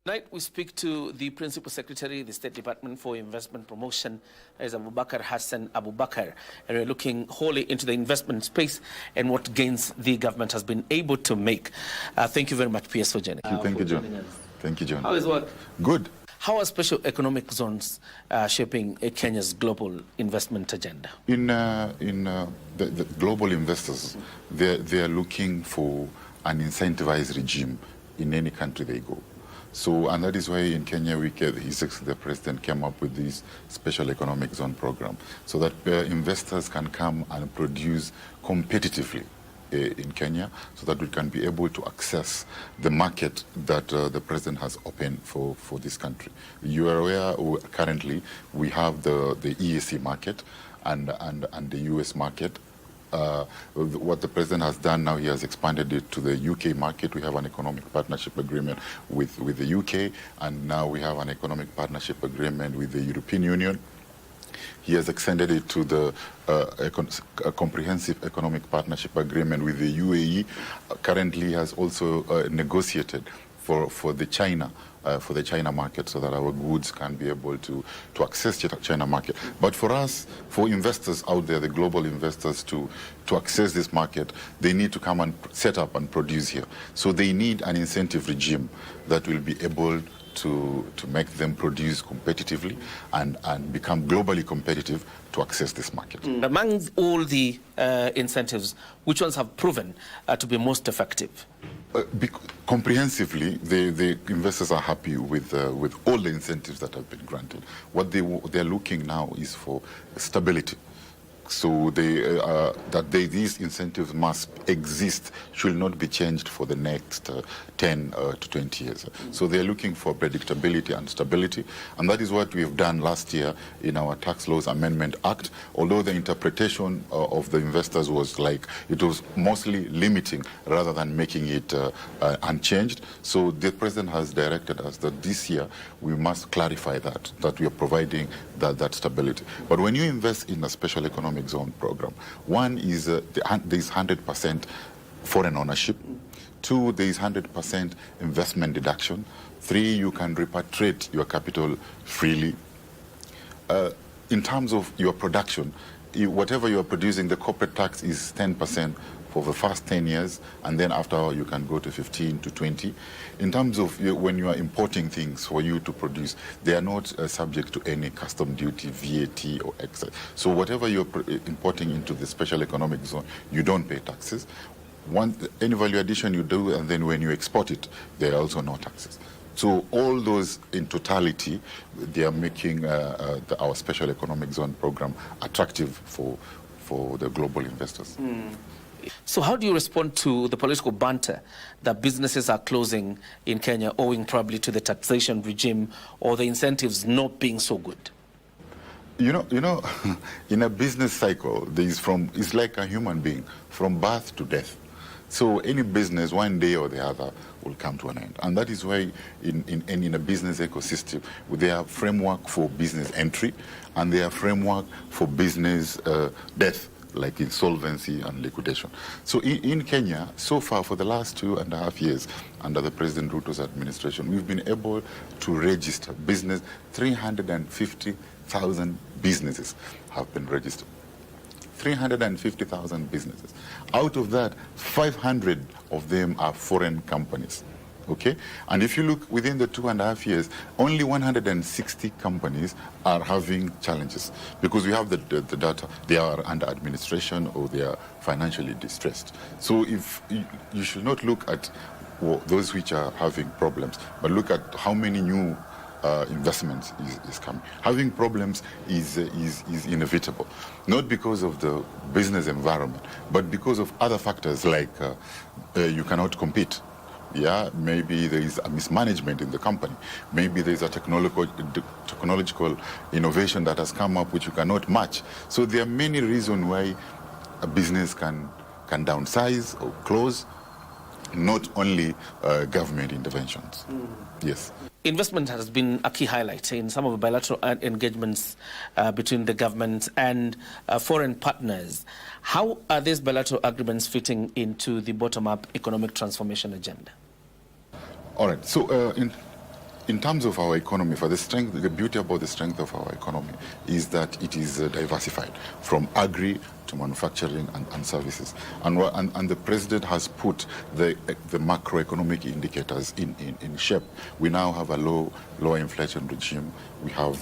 Tonight we speak to the Principal Secretary, the State Department for Investment Promotion, as Abubakar Hassan Abubakar, and we're looking wholly into the investment space and what gains the government has been able to make. Thank you very much, PS, for joining. Thank you, John. Thank you, John. How is work? Good. How are special economic zones shaping Kenya's global investment agenda? In the global investors, they are looking for an incentivized regime in any country they go. So, and that is why in Kenya, the president came up with this special economic zone program, so that investors can come and produce competitively in Kenya, so that we can be able to access the market that the president has opened for this country. You are aware, currently, we have the EAC market and the US market. What the president has done now, he has expanded it to the UK market. We have an economic partnership agreement with the UK, and now we have an economic partnership agreement with the European Union. He has extended it to the comprehensive economic partnership agreement with the UAE. Currently, he has also negotiated for the China market, so that our goods can be able to access the China market. But for us, for investors out there, the global investors, to access this market, they need to come and set up and produce here. So they need an incentive regime that will be able to make them produce competitively and become globally competitive to access this market. Among all the incentives, which ones have proven to be most effective? Comprehensively, the investors are happy with all the incentives that have been granted. What they're looking now is for stability. So these incentives must exist, should not be changed for the next 10 to 20 years. So they're looking for predictability and stability, and that is what we have done last year in our Tax Laws Amendment Act. Although the interpretation of the investors was like, it was mostly limiting rather than making it unchanged. So the president has directed us that this year we must clarify that we are providing that stability. But when you invest in a special economic zone program, one is there is 100% foreign ownership. Two, there is 100% investment deduction. Three, you can repatriate your capital freely. In terms of your production, whatever you are producing, the corporate tax is 10% for the first 10 years, and then after you can go to 15 to 20. In terms of when you are importing things for you to produce, they are not subject to any custom duty, VAT or excise. So whatever you're importing into the special economic zone, you don't pay taxes. Any value addition you do, and then when you export it, there are also no taxes. So all those in totality, they are making our special economic zone program attractive for the global investors. So how do you respond to the political banter that businesses are closing in Kenya owing probably to the taxation regime or the incentives not being so good? You know, in a business cycle, it's like a human being, from birth to death. So any business, one day or the other, will come to an end. And that is why in a business ecosystem, there are framework for business entry, and there are framework for business death, like insolvency and liquidation. So in Kenya, so far for the last 2.5 years, under the President Ruto's administration, we've been able to register business. 350,000 businesses have been registered. 350,000 businesses. Out of that, 500 of them are foreign companies. Okay? And if you look within the 2.5 years, only 160 companies are having challenges, because we have the data. They are under administration or they are financially distressed. So if you should not look at those which are having problems, but look at how many new investments is coming. Having problems is inevitable, not because of the business environment, but because of other factors like you cannot compete. Yeah, maybe there is a mismanagement in the company. Maybe there is a technological innovation that has come up which you cannot match. So there are many reasons why a business can downsize or close, not only government interventions. Yes. Investment has been a key highlight in some of the bilateral engagements between the government and foreign partners. How are these bilateral agreements fitting into the bottom-up economic transformation agenda? All right. So in terms of our economy, for the strength, the beauty about the strength of our economy is that it is diversified from agri to manufacturing and services. And the president has put the macroeconomic indicators in shape. We now have a low inflation regime. We have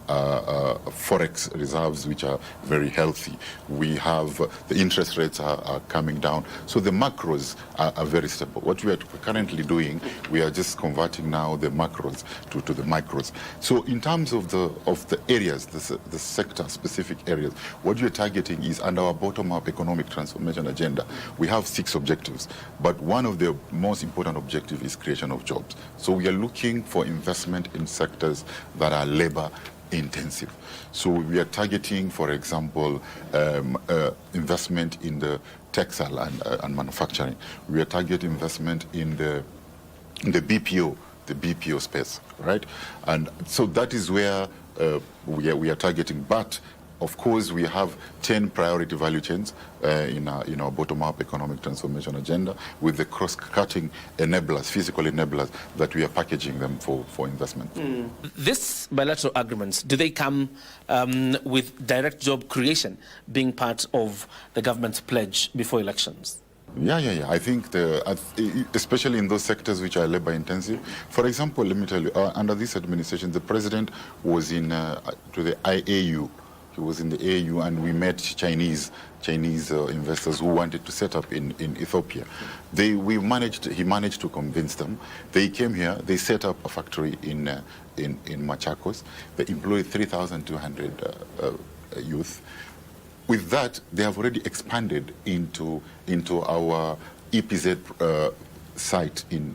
forex reserves which are very healthy. We have the interest rates are coming down. So the macros are very stable. What we are currently doing, we are just converting now the macros to the micros. So in terms of the areas, the sector-specific areas, what we are targeting is under our bottom-up economic transformation agenda. We have 6 objectives, but one of the most important objectives is creation of jobs. So we are looking for investment in sectors that are labor intensive. So we are targeting, for example, investment in the textile and manufacturing. We are targeting investment in the BPO space, right? And so that is where we are targeting. But of course, we have 10 priority value chains in our bottom-up economic transformation agenda with the cross-cutting enablers, physical enablers, that we are packaging them for investment. These bilateral agreements, do they come with direct job creation being part of the government's pledge before elections? Yeah. I think, especially in those sectors which are labor intensive. For example, let me tell you, under this administration, the president was to the IAU. He was in the AU, and we met Chinese investors who wanted to set up in Ethiopia. He managed to convince them. They came here. They set up a factory in Machakos. They employed 3,200 youth. With that, they have already expanded into our EPZ site in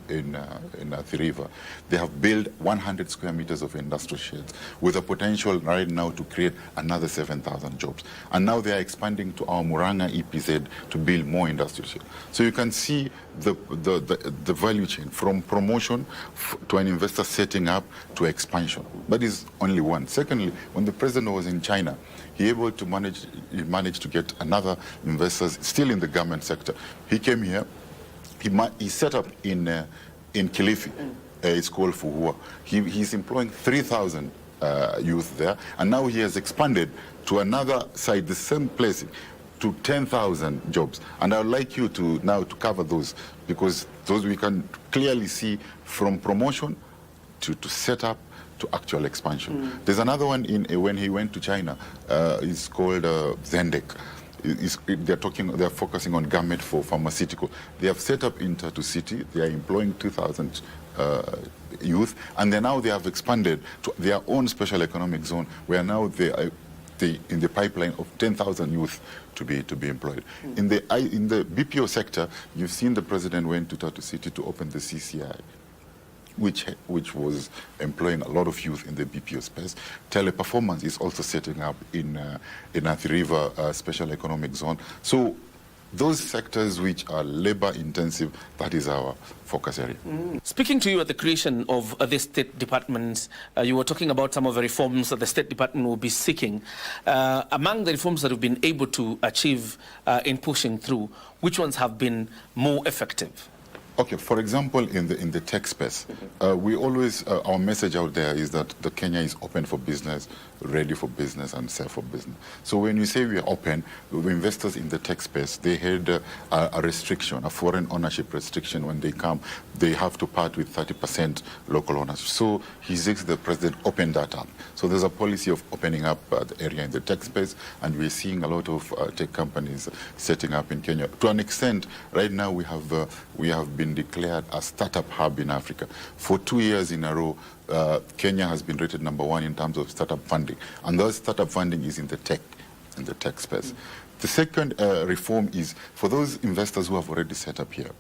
Athi River. They have built 100 square meters of industrial sheds with a potential right now to create another 7,000 jobs. And now they are expanding to our Muranga EPZ to build more industrial sheds. So you can see the value chain from promotion to an investor setting up to expansion. That is only one. Secondly, when the president was in China, he managed to get another investors still in the government sector. He came here. He set up in Kilifi. It's called Fuhua. He's employing 3,000 youth there, and now he has expanded to another site, the same place, to 10,000 jobs. And I'd like you to now to cover those, because those we can clearly see from promotion to set up to actual expansion. There's another one when he went to China. It's called Zendek. They're focusing on garment for pharmaceutical. They have set up in Tatu City. They are employing 2,000 youth, and they have expanded to their own special economic zone, where now they are in the pipeline of 10,000 youth to be employed. In the BPO sector, you've seen the president went to Tatu City to open the CCI, which was employing a lot of youth in the BPO space. Teleperformance is also setting up in Athi River Special Economic Zone. So those sectors which are labor intensive, that is our focus area. Speaking to you at the creation of the State Department, you were talking about some of the reforms that the State Department will be seeking. Among the reforms that we've been able to achieve in pushing through, which ones have been more effective? Okay, for example, in the tech space, we always, our message out there is that the Kenya is open for business, ready for business, and safe for business. So when you say we are open, the investors in the tech space, they had a restriction, a foreign ownership restriction. When they come, they have to part with 30% local ownership. So the president opened that up. So there's a policy of opening up the area in the tech space, and we're seeing a lot of tech companies setting up in Kenya. To an extent, right now we have been declared a startup hub in Africa. For 2 years in a row, Kenya has been rated #1 in terms of startup funding, and that startup funding is in the tech space. The second reform is for those investors who have already set up here.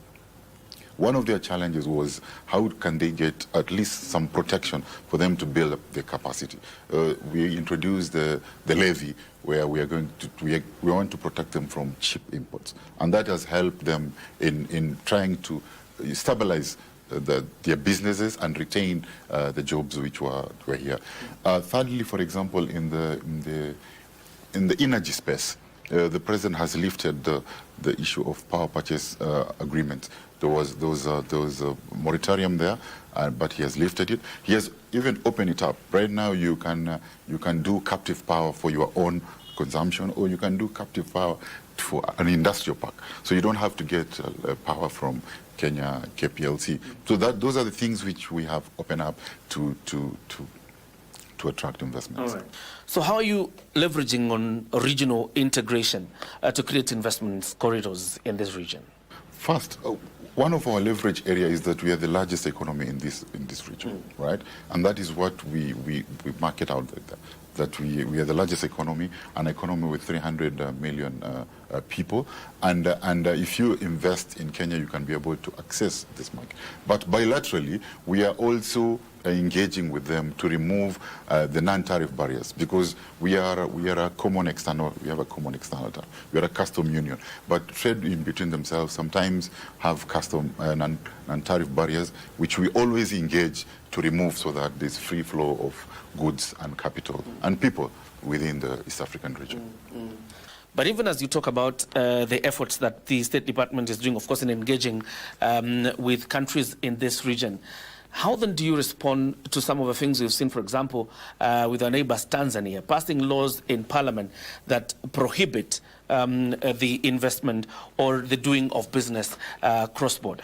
One of their challenges was how can they get at least some protection for them to build up their capacity. We introduced the levy, where we want to protect them from cheap imports, and that has helped them in trying to stabilize their businesses and retain the jobs which were here. Thirdly, for example, in the energy space, the president has lifted the issue of power purchase agreements. There was a moratorium there, but he has lifted it. He has even opened it up. Right now, you can do captive power for your own consumption, or you can do captive power for an industrial park. So you don't have to get power from Kenya KPLC. So those are the things which we have opened up to attract investments. All right. So how are you leveraging on regional integration to create investment corridors in this region? First, one of our leverage area is that we are the largest economy in this region, right? And that is what we market out there. That we are the largest economy, an economy with 300 million people, and if you invest in Kenya, you can be able to access this market. But bilaterally, we are also engaging with them to remove the non-tariff barriers, because we are a common external. We have a common external tariff. We are a custom union, but trade in between themselves sometimes have custom non-tariff barriers, which we always engage to remove, so that there's free flow of goods and capital and people within the East African region. But even as you talk about the efforts that the State Department is doing, of course, in engaging with countries in this region, how then do you respond to some of the things we've seen, for example, with our neighbors Tanzania, passing laws in parliament that prohibit the investment or the doing of business cross-border?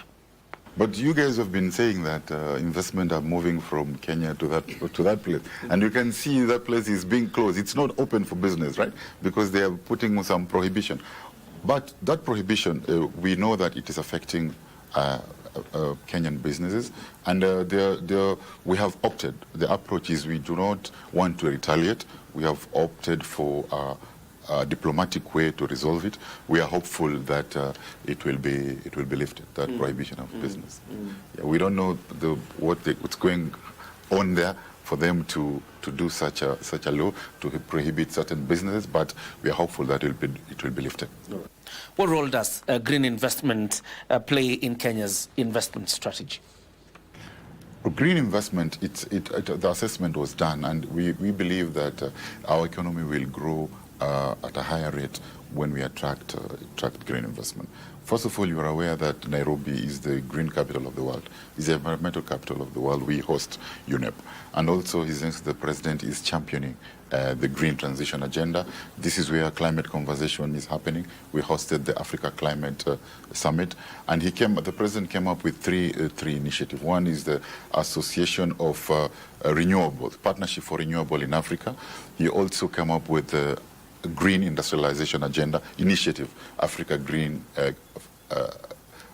But you guys have been saying that investment are moving from Kenya to that place, and you can see that place is being closed. It's not open for business, right? Because they are putting some prohibition. But that prohibition, we know that it is affecting Kenyan businesses, and we have opted. The approach is we do not want to retaliate. We have opted for a diplomatic way to resolve it. We are hopeful that it will be lifted, that prohibition of business. Yeah, we don't know what's going on there for them to do such a law to prohibit certain businesses, but we are hopeful that it will be lifted. What role does green investment play in Kenya's investment strategy? Green investment, the assessment was done, and we believe that our economy will grow at a higher rate when we attract green investment. First of all, you are aware that Nairobi is the green capital of the world, is the environmental capital of the world. We host UNEP. And also, the president is championing the green transition agenda. This is where climate conversation is happening. We hosted the Africa Climate Summit, and the president came up with three initiatives. One is the Association of Renewables, Partnership for Renewable in Africa. He also came up with the Green Industrialization Agenda Initiative, Africa Green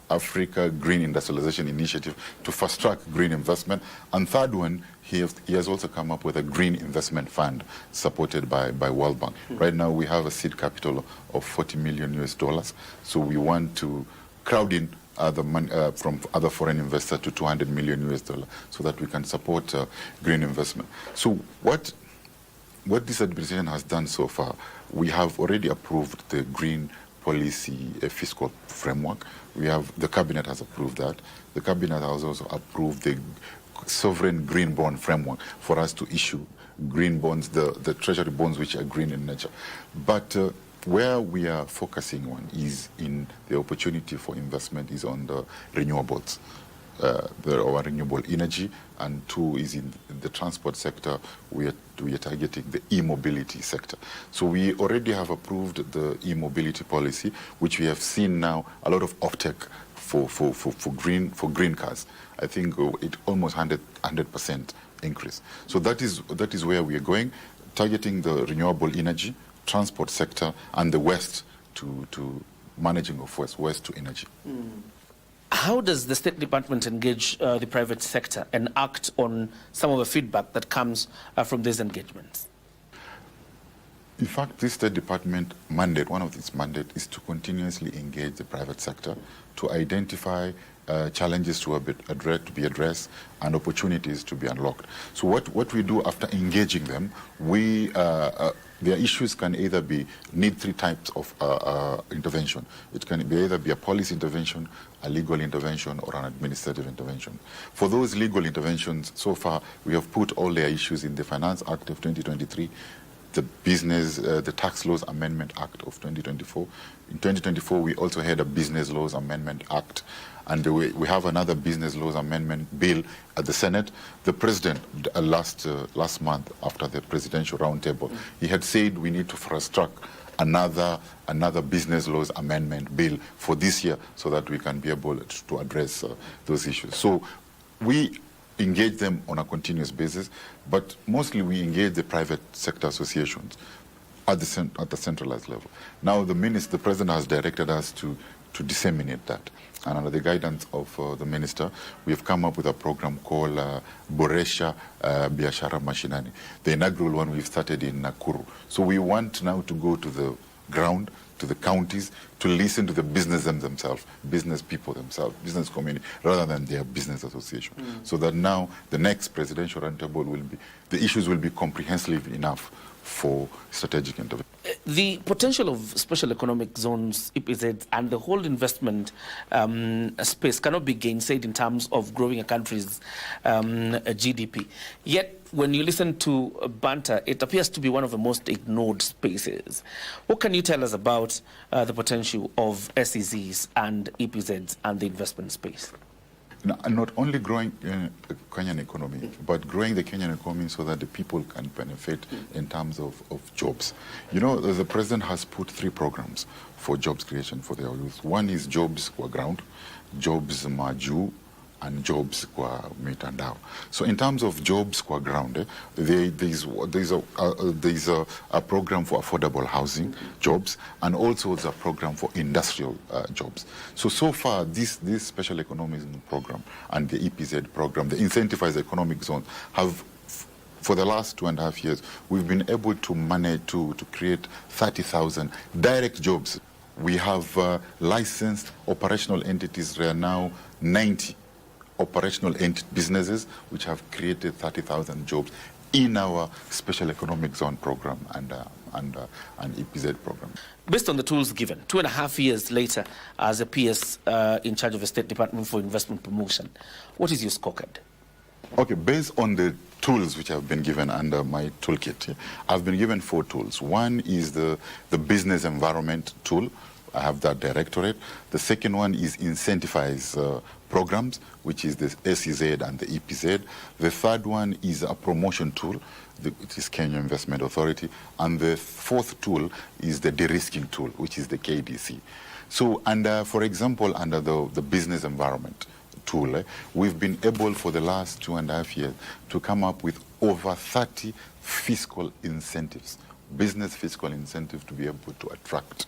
Industrialization Initiative, to fast-track green investment. And third one, he has also come up with a green investment fund supported by World Bank. Right now, we have a seed capital of $40 million. So we want to crowd in the money from other foreign investors to $200 million, so that we can support green investment. So what this administration has done so far, we have already approved the green policy fiscal framework. The cabinet has approved that. The cabinet has also approved the sovereign green bond framework for us to issue green bonds, the treasury bonds which are green in nature. But where we are focusing on is in the opportunity for investment is on the renewables. Our renewable energy, and two is in the transport sector. We are targeting the e-mobility sector. So we already have approved the e-mobility policy, which we have seen now a lot of uptake for green cars. I think it almost 100% increase. So that is where we are going, targeting the renewable energy, transport sector, and the waste to managing of waste to energy. How does the State Department engage the private sector and act on some of the feedback that comes from these engagements? In fact, this State Department mandate, one of its mandates is to continuously engage the private sector to identify challenges to be addressed and opportunities to be unlocked. So what we do after engaging them, their issues can either need three types of intervention. It can either be a policy intervention, a legal intervention, or an administrative intervention. For those legal interventions, so far we have put all their issues in the Finance Act of 2023, the Tax Laws Amendment Act of 2024. In 2024, we also had a Business Laws Amendment Act, and we have another Business Laws Amendment Bill at the Senate. The President, last month, after the presidential roundtable, he had said we need to fast-track another Business Laws Amendment Bill for this year so that we can be able to address those issues. So we engage them on a continuous basis, but mostly we engage the private sector associations at the centralized level. Now the President has directed us to disseminate that. And under the guidance of the Minister, we have come up with a program called Boresha Biashara Mashinani. The inaugural one we've started in Nakuru. So we want now to go to the ground, to the counties, to listen to the businesses themselves, business people themselves, business community, rather than their business association. So that now the next presidential roundtable will be, the issues will be comprehensive enough for strategic intervention. The potential of special economic zones, EPZs, and the whole investment space cannot be gainsaid in terms of growing a country's GDP. Yet, when you listen to banter, it appears to be one of the most ignored spaces. What can you tell us about the potential of SEZs and EPZs and the investment space? Not only growing the Kenyan economy, but growing the Kenyan economy so that the people can benefit in terms of jobs. You know, the President has put 3 programs for jobs creation for the youth. One is jobs kwa ground, jobs maju, and jobs kwa mitandao. So in terms of jobs kwa ground, there's a program for affordable housing jobs, and also there's a program for industrial jobs. So far, this special economic zone program and the EPZ program, the incentivized economic zone, have for the last 2.5 years, we've been able to manage to create 30,000 direct jobs. We have licensed operational entities. There are now 90 operational businesses which have created 30,000 jobs in our special economic zone program and EPZ program. Based on the tools given, 2.5 years later, as a PS in charge of the State Department for Investment Promotion, what is your scorecard? Okay, based on the tools which have been given under my toolkit, I've been given 4 tools. One is the business environment tool. I have that directorate. The second one is incentivize programs, which is the SEZ and the EPZ. The third one is a promotion tool, it is Kenya Investment Authority. And the fourth tool is the de-risking tool, which is the KDC. So, for example, under the business environment tool, we've been able for the last 2.5 years to come up with over 30 fiscal incentives, business fiscal incentives to be able to attract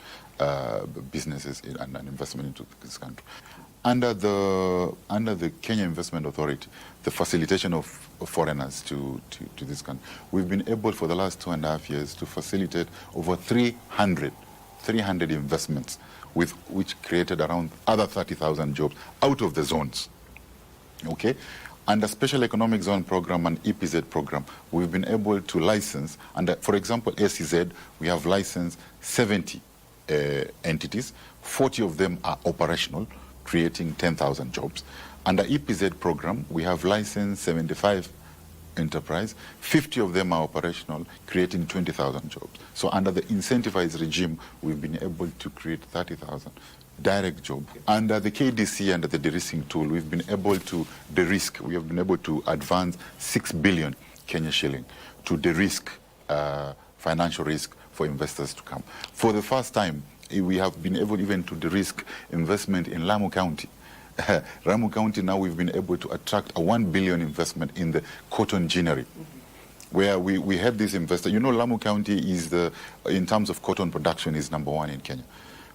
businesses and investment into this country. Under the Kenya Investment Authority, the facilitation of foreigners to this country, we've been able for the last 2.5 years to facilitate over 300 investments, which created around other 30,000 jobs out of the zones. Okay? Under Special Economic Zone Program and EPZ program, we've been able to license, for example, SEZ, we have licensed 70 entities, 40 of them are operational, creating 10,000 jobs. Under EPZ program, we have licensed 75 enterprise, 50 of them are operational, creating 20,000 jobs. So under the incentivized regime, we've been able to create 30,000 direct jobs. Under the KDC, under the de-risking tool, we've been able to de-risk, we have been able to advance 6 billion Kenya shilling to de-risk financial risk for investors to come. For the first time, we have been able even to de-risk investment in Lamu County. Lamu County now we've been able to attract a 1 billion investment in the cotton ginnery, where we had this investor. You know, Lamu County is in terms of cotton production is #1 in Kenya.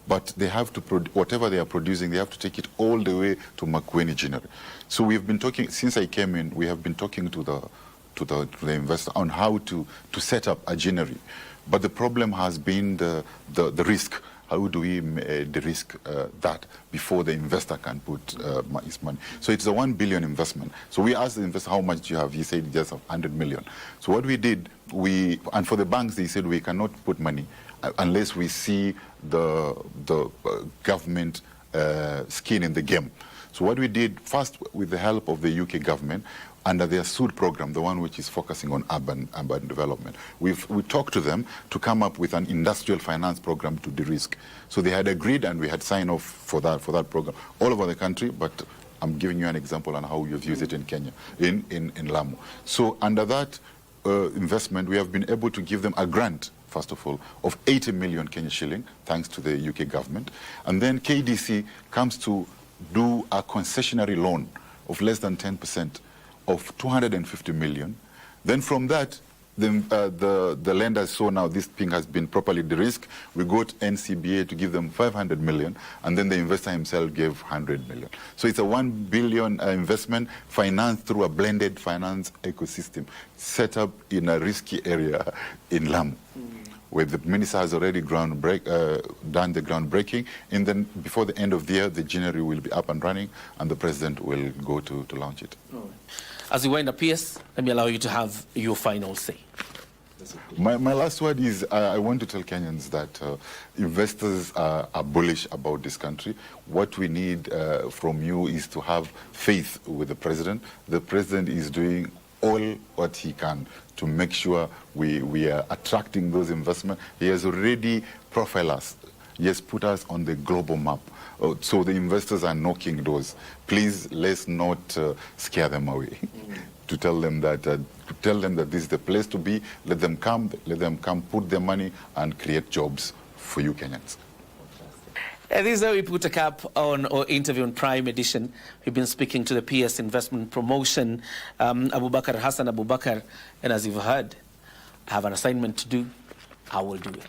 But they have to, whatever they are producing, they have to take it all the way to Makueni ginnery. So we've been talking, since I came in, we have been talking to the investor on how to set up a ginnery. But the problem has been the risk. How do we de-risk that before the investor can put his money? So it's a 1 billion investment. So we asked the investor, how much do you have? He said just 100 million. So what we did, and for the banks, they said we cannot put money unless we see the government skin in the game. So what we did first, with the help of the UK government, under their SUD program, the one which is focusing on urban development, we talked to them to come up with an industrial finance program to de-risk. So they had agreed, and we had signed off for that program all over the country, but I'm giving you an example on how we've used it in Kenya, in Lamu. So under that investment, we have been able to give them a grant, first of all, of 80 million Kenya shilling, thanks to the UK government. And then KDC comes to do a concessionary loan of less than 10% of 250 million. Then from that, the lenders saw now this thing has been properly de-risked. We got NCBA to give them 500 million, and then the investor himself gave 100 million. So it's a 1 billion investment financed through a blended finance ecosystem set up in a risky area in Lamu, where the minister has already done the groundbreaking, and then before the end of the year, the January will be up and running, and the president will go to launch it. As you wind up, PS, let me allow you to have your final say. My last word is I want to tell Kenyans that investors are bullish about this country. What we need from you is to have faith with the president. The president is doing all what he can to make sure we are attracting those investments. He has already profiled us. He has put us on the global map. So the investors are knocking doors. Please, let's not scare them away. To tell them that this is the place to be. Let them come, put their money and create jobs for you Kenyans. And this is how we put a cap on our interview on Prime Edition. We've been speaking to the PS Investment Promotion, Abubakar Hassan Abubakar, and as you've heard, I have an assignment to do. I will do it.